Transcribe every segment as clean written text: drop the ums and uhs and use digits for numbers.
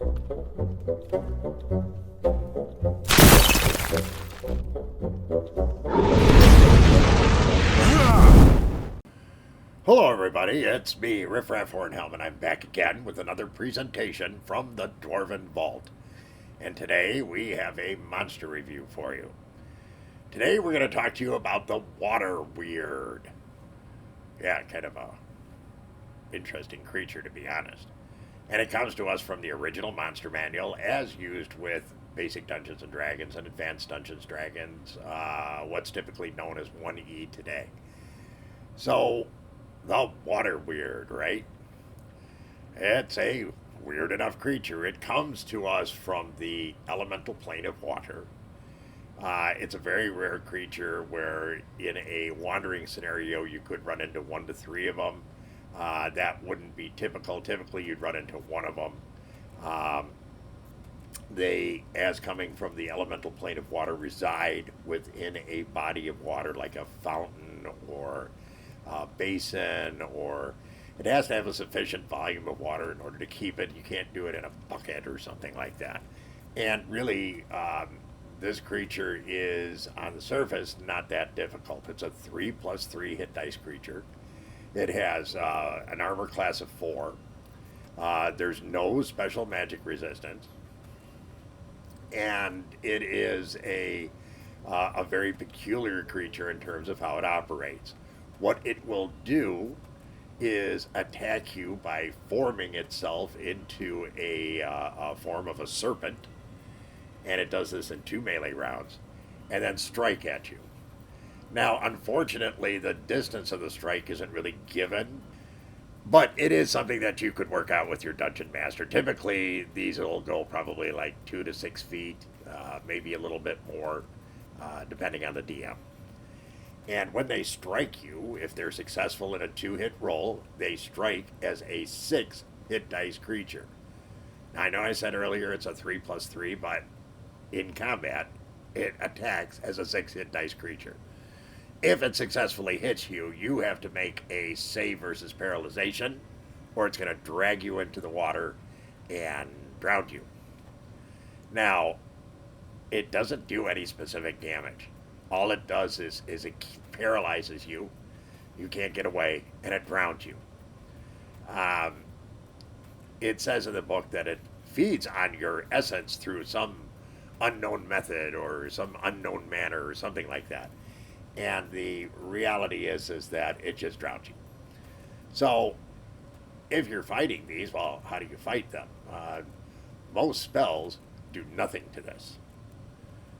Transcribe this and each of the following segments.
Hello everybody, it's me, Riffraff Hornhelm, and I'm back again with another presentation from the Dwarven Vault. And today we have a monster review for you. Today we're going to talk to you about the Water Weird. Yeah, kind of a interesting creature, to be honest. And it comes to us from the original monster manual as used with basic Dungeons and Dragons and advanced Dungeons and Dragons, what's typically known as 1E today. So, the Water Weird, right? It's a weird enough creature. It comes to us from the elemental plane of water. It's a very rare creature where in a wandering scenario you could run into 1 to 3 of them. That wouldn't be typical. Typically you'd run into 1 of them. They, as coming from the elemental plane of water, reside within a body of water like a fountain or a basin, or it has to have a sufficient volume of water in order to keep it. You can't do it in a bucket or something like that. And really, this creature is, on the surface, not that difficult. It's a 3+3 hit dice creature. It has an armor class of 4. There's no special magic resistance. And it is a very peculiar creature in terms of how it operates. What it will do is attack you by forming itself into a form of a serpent, and it does this in 2 melee rounds, and then strike at you. Now, unfortunately, the distance of the strike isn't really given, but it is something that you could work out with your dungeon master. Typically, these will go probably like 2 to 6 feet, maybe a little bit more, depending on the DM. And when they strike you, if they're successful in a 2-hit roll, they strike as a 6 hit dice creature. Now, I know I said earlier it's a 3+3, but in combat, it attacks as a 6 hit dice creature. If it successfully hits you, you have to make a save versus paralyzation, or it's going to drag you into the water and drown you. Now, it doesn't do any specific damage. All it does is it paralyzes you. You can't get away, and it drowns you. It says in the book that it feeds on your essence through some unknown method or some unknown manner or something like that. And the reality is that it just drowns you. So, if you're fighting these, well, how do you fight them? Most spells do nothing to this.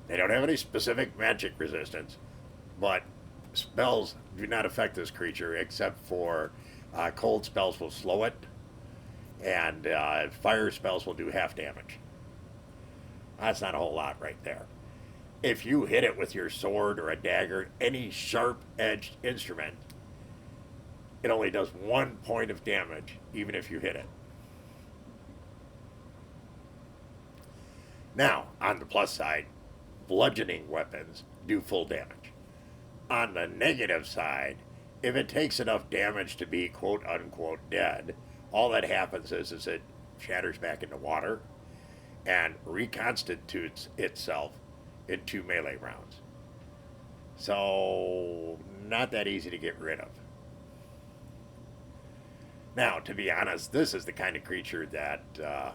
They don't have any specific magic resistance, but spells do not affect this creature except for cold spells will slow it, and fire spells will do half damage. That's not a whole lot right there. If you hit it with your sword or a dagger, any sharp-edged instrument, it only does 1 point of damage, even if you hit it. Now, on the plus side, bludgeoning weapons do full damage. On the negative side, if it takes enough damage to be quote-unquote dead, all that happens is it shatters back into water and reconstitutes itself in 2 melee rounds. So, not that easy to get rid of. Now, to be honest, this is the kind of creature that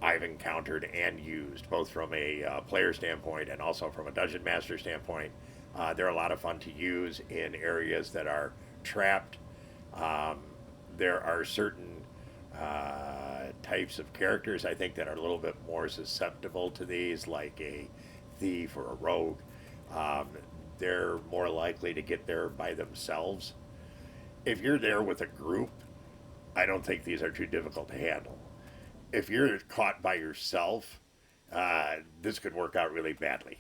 I've encountered and used, both from a player standpoint and also from a dungeon master standpoint. They're a lot of fun to use in areas that are trapped. There are certain types of characters, I think, that are a little bit more susceptible to these, like a thief or a rogue. They're more likely to get there by themselves. If you're there with a group, I don't think these are too difficult to handle. If you're caught by yourself, this could work out really badly.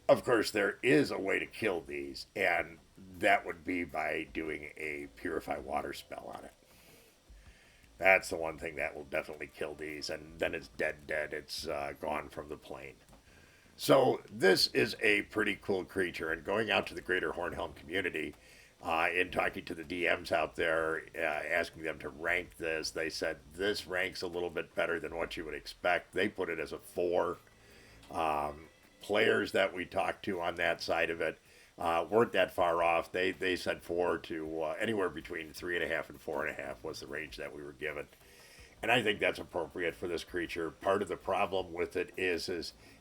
Of course, there is a way to kill these, and that would be by doing a purify water spell on it. That's the one thing that will definitely kill these, and then it's dead. It's gone from the plane. So this is a pretty cool creature, and going out to the greater Hornhelm community, In talking to the DMs out there, asking them to rank this, they said this ranks a little bit better than what you would expect. They put it as a 4. Players that we talked to on that side of it weren't that far off. They said 4 to anywhere between 3.5 and 4.5 was the range that we were given. And I think that's appropriate for this creature. Part of the problem with it is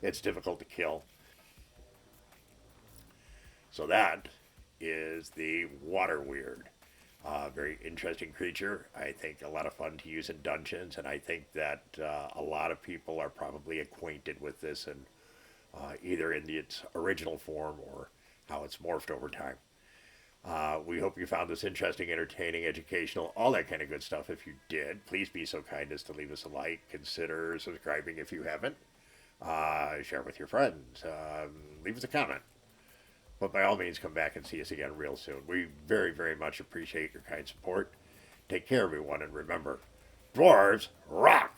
it's difficult to kill. So that is the Water Weird. Very interesting creature. I think a lot of fun to use in dungeons, and I think that a lot of people are probably acquainted with this, and either in its original form or how it's morphed over time. We hope you found this interesting, entertaining, educational, all that kind of good stuff. If you did, please be so kind as to leave us a like. Consider subscribing if you haven't. Share with your friends. Leave us a comment. But by all means, come back and see us again real soon. We very, very much appreciate your kind support. Take care, everyone, and remember, dwarves rock!